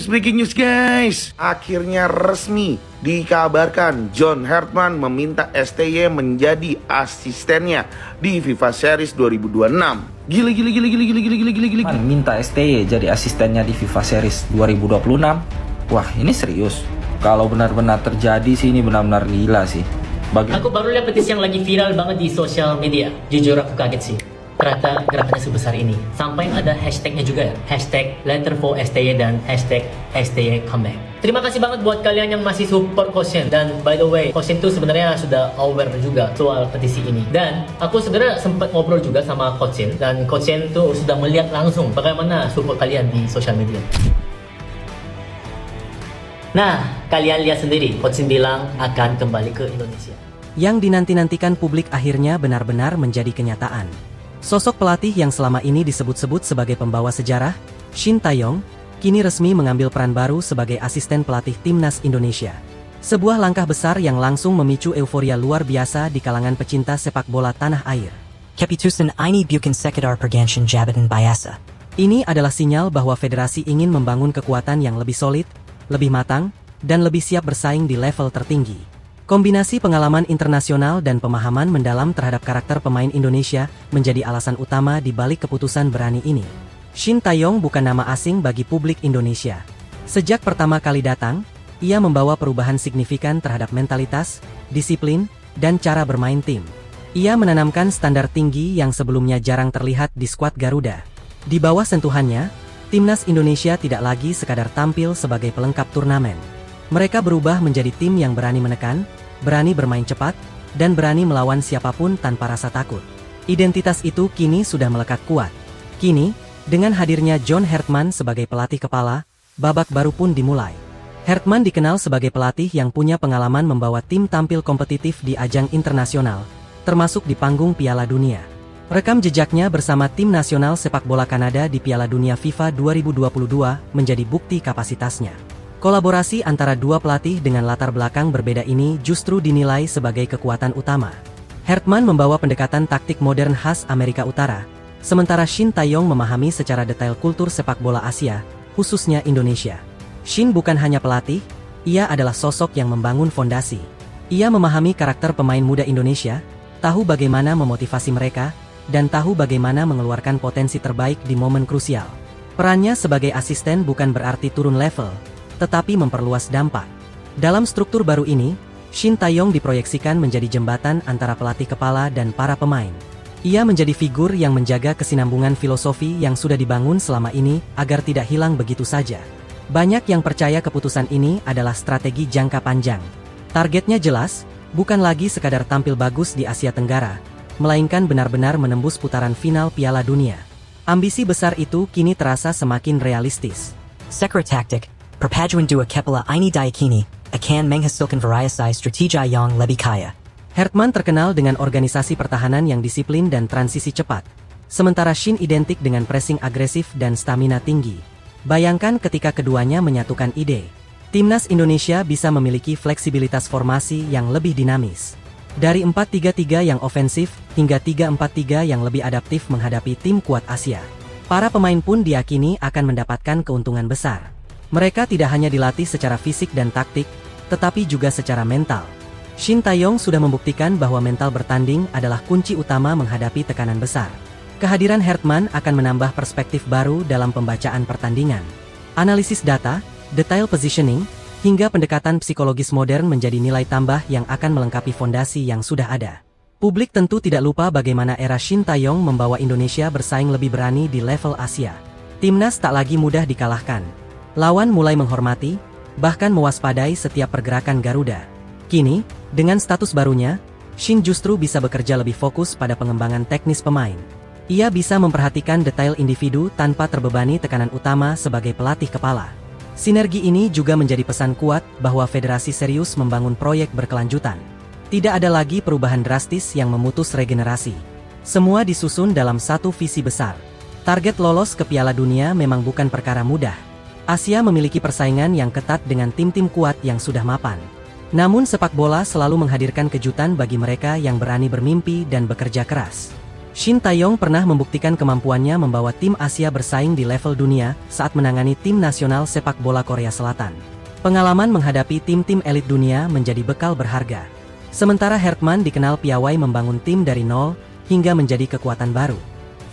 Breaking news guys, akhirnya resmi dikabarkan John Hartman meminta STY menjadi asistennya di FIFA Series 2026. Gila. Minta STY jadi asistennya di FIFA Series 2026. Wah, ini serius. Kalau benar-benar terjadi sih, ini benar-benar gila sih. Aku baru lihat petisi yang lagi viral banget di sosial media. Jujur aku kaget sih. Ternyata gerakannya sebesar ini. Sampai ada hashtagnya juga ya. Hashtag Letter for STY dan hashtag STY Comeback. Terima kasih banget buat kalian yang masih support Coach Shin. Dan by the way, Coach Shin tuh sebenarnya sudah aware juga soal petisi ini. Dan aku sebenarnya sempat ngobrol juga sama Coach Shin. Dan Coach Shin tuh sudah melihat langsung bagaimana support kalian di sosial media. Nah, kalian lihat sendiri, Coach Shin bilang akan kembali ke Indonesia. Yang dinanti-nantikan publik akhirnya benar-benar menjadi kenyataan. Sosok pelatih yang selama ini disebut-sebut sebagai pembawa sejarah, Shin Tae-yong, kini resmi mengambil peran baru sebagai asisten pelatih Timnas Indonesia. Sebuah langkah besar yang langsung memicu euforia luar biasa di kalangan pecinta sepak bola tanah air. Keputusan ini bukan sekedar pergantian jabatan biasa. Ini adalah sinyal bahwa federasi ingin membangun kekuatan yang lebih solid, lebih matang, dan lebih siap bersaing di level tertinggi. Kombinasi pengalaman internasional dan pemahaman mendalam terhadap karakter pemain Indonesia menjadi alasan utama di balik keputusan berani ini. Shin Tae-yong bukan nama asing bagi publik Indonesia. Sejak pertama kali datang, ia membawa perubahan signifikan terhadap mentalitas, disiplin, dan cara bermain tim. Ia menanamkan standar tinggi yang sebelumnya jarang terlihat di skuad Garuda. Di bawah sentuhannya, Timnas Indonesia tidak lagi sekadar tampil sebagai pelengkap turnamen. Mereka berubah menjadi tim yang berani menekan, berani bermain cepat, dan berani melawan siapapun tanpa rasa takut. Identitas itu kini sudah melekat kuat. Kini, dengan hadirnya John Hartman sebagai pelatih kepala, babak baru pun dimulai. Hartman dikenal sebagai pelatih yang punya pengalaman membawa tim tampil kompetitif di ajang internasional, termasuk di panggung Piala Dunia. Rekam jejaknya bersama tim nasional sepak bola Kanada di Piala Dunia FIFA 2022 menjadi bukti kapasitasnya. Kolaborasi antara dua pelatih dengan latar belakang berbeda ini justru dinilai sebagai kekuatan utama. Hartman membawa pendekatan taktik modern khas Amerika Utara, sementara Shin Tae-yong memahami secara detail kultur sepak bola Asia, khususnya Indonesia. Shin bukan hanya pelatih, ia adalah sosok yang membangun fondasi. Ia memahami karakter pemain muda Indonesia, tahu bagaimana memotivasi mereka, dan tahu bagaimana mengeluarkan potensi terbaik di momen krusial. Perannya sebagai asisten bukan berarti turun level, tetapi memperluas dampak. Dalam struktur baru ini, Shin Tae-yong diproyeksikan menjadi jembatan antara pelatih kepala dan para pemain. Ia menjadi figur yang menjaga kesinambungan filosofi yang sudah dibangun selama ini agar tidak hilang begitu saja. Banyak yang percaya keputusan ini adalah strategi jangka panjang. Targetnya jelas, bukan lagi sekadar tampil bagus di Asia Tenggara, melainkan benar-benar menembus putaran final Piala Dunia. Ambisi besar itu kini terasa semakin realistis. Sekre taktik, perpaduan dua kepala ini dayakini, akan menghasilkan variasi strategi yang lebih kaya. Hartman terkenal dengan organisasi pertahanan yang disiplin dan transisi cepat, sementara Shin identik dengan pressing agresif dan stamina tinggi. Bayangkan ketika keduanya menyatukan ide. Timnas Indonesia bisa memiliki fleksibilitas formasi yang lebih dinamis. Dari 4-3-3 yang ofensif, hingga 3-4-3 yang lebih adaptif menghadapi tim kuat Asia. Para pemain pun diyakini akan mendapatkan keuntungan besar. Mereka tidak hanya dilatih secara fisik dan taktik, tetapi juga secara mental. Shin Tae-yong sudah membuktikan bahwa mental bertanding adalah kunci utama menghadapi tekanan besar. Kehadiran Hartman akan menambah perspektif baru dalam pembacaan pertandingan. Analisis data, detail positioning, hingga pendekatan psikologis modern menjadi nilai tambah yang akan melengkapi fondasi yang sudah ada. Publik tentu tidak lupa bagaimana era Shin Tae-yong membawa Indonesia bersaing lebih berani di level Asia. Timnas tak lagi mudah dikalahkan. Lawan mulai menghormati, bahkan mewaspadai setiap pergerakan Garuda. Kini, dengan status barunya, Shin justru bisa bekerja lebih fokus pada pengembangan teknis pemain. Ia bisa memperhatikan detail individu tanpa terbebani tekanan utama sebagai pelatih kepala. Sinergi ini juga menjadi pesan kuat bahwa federasi serius membangun proyek berkelanjutan. Tidak ada lagi perubahan drastis yang memutus regenerasi. Semua disusun dalam satu visi besar. Target lolos ke Piala Dunia memang bukan perkara mudah. Asia memiliki persaingan yang ketat dengan tim-tim kuat yang sudah mapan. Namun sepak bola selalu menghadirkan kejutan bagi mereka yang berani bermimpi dan bekerja keras. Shin Tae-yong pernah membuktikan kemampuannya membawa tim Asia bersaing di level dunia saat menangani tim nasional sepak bola Korea Selatan. Pengalaman menghadapi tim-tim elit dunia menjadi bekal berharga. Sementara Hertman dikenal piawai membangun tim dari nol hingga menjadi kekuatan baru.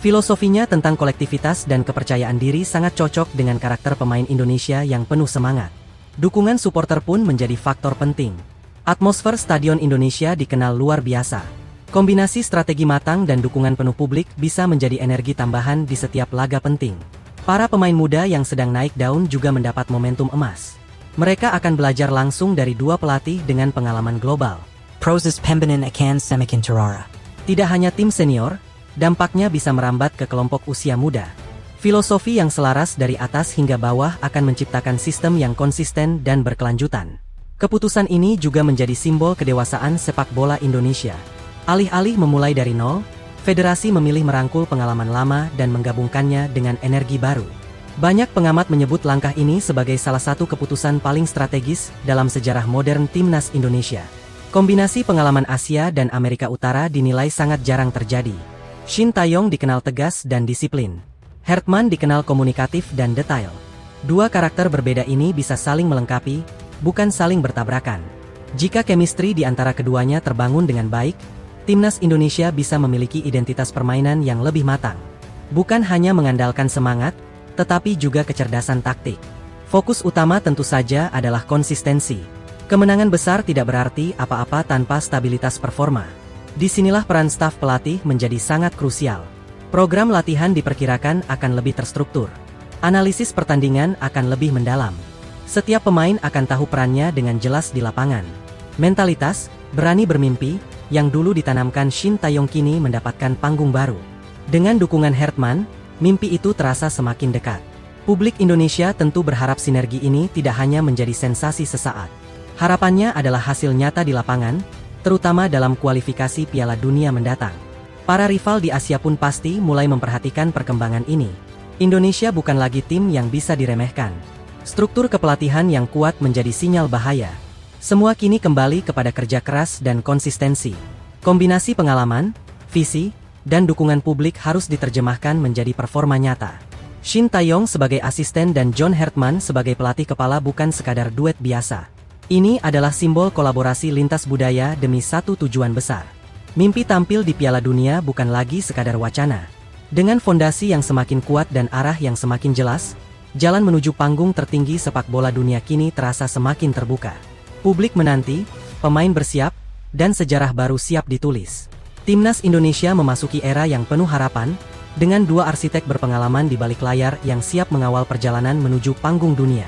Filosofinya tentang kolektivitas dan kepercayaan diri sangat cocok dengan karakter pemain Indonesia yang penuh semangat. Dukungan supporter pun menjadi faktor penting. Atmosfer Stadion Indonesia dikenal luar biasa. Kombinasi strategi matang dan dukungan penuh publik bisa menjadi energi tambahan di setiap laga penting. Para pemain muda yang sedang naik daun juga mendapat momentum emas. Mereka akan belajar langsung dari dua pelatih dengan pengalaman global. Proses pembangunan akan semakin terarah. Tidak hanya tim senior, dampaknya bisa merambat ke kelompok usia muda. Filosofi yang selaras dari atas hingga bawah akan menciptakan sistem yang konsisten dan berkelanjutan. Keputusan ini juga menjadi simbol kedewasaan sepak bola Indonesia. Alih-alih memulai dari nol, federasi memilih merangkul pengalaman lama dan menggabungkannya dengan energi baru. Banyak pengamat menyebut langkah ini sebagai salah satu keputusan paling strategis dalam sejarah modern timnas Indonesia. Kombinasi pengalaman Asia dan Amerika Utara dinilai sangat jarang terjadi. Shin Tae-yong dikenal tegas dan disiplin. Hertman dikenal komunikatif dan detail. Dua karakter berbeda ini bisa saling melengkapi, bukan saling bertabrakan. Jika chemistry di antara keduanya terbangun dengan baik, timnas Indonesia bisa memiliki identitas permainan yang lebih matang. Bukan hanya mengandalkan semangat, tetapi juga kecerdasan taktik. Fokus utama tentu saja adalah konsistensi. Kemenangan besar tidak berarti apa-apa tanpa stabilitas performa. Disinilah peran staf pelatih menjadi sangat krusial. Program latihan diperkirakan akan lebih terstruktur. Analisis pertandingan akan lebih mendalam. Setiap pemain akan tahu perannya dengan jelas di lapangan. Mentalitas, berani bermimpi, yang dulu ditanamkan Shin Tae-yong kini mendapatkan panggung baru. Dengan dukungan Hertman, mimpi itu terasa semakin dekat. Publik Indonesia tentu berharap sinergi ini tidak hanya menjadi sensasi sesaat. Harapannya adalah hasil nyata di lapangan, terutama dalam kualifikasi Piala Dunia mendatang. Para rival di Asia pun pasti mulai memperhatikan perkembangan ini. Indonesia bukan lagi tim yang bisa diremehkan. Struktur kepelatihan yang kuat menjadi sinyal bahaya. Semua kini kembali kepada kerja keras dan konsistensi. Kombinasi pengalaman, visi, dan dukungan publik harus diterjemahkan menjadi performa nyata. Shin Tae-yong sebagai asisten dan John Hertman sebagai pelatih kepala bukan sekadar duet biasa. Ini adalah simbol kolaborasi lintas budaya demi satu tujuan besar. Mimpi tampil di Piala Dunia bukan lagi sekadar wacana. Dengan fondasi yang semakin kuat dan arah yang semakin jelas, jalan menuju panggung tertinggi sepak bola dunia kini terasa semakin terbuka. Publik menanti, pemain bersiap, dan sejarah baru siap ditulis. Timnas Indonesia memasuki era yang penuh harapan, dengan dua arsitek berpengalaman di balik layar yang siap mengawal perjalanan menuju panggung dunia.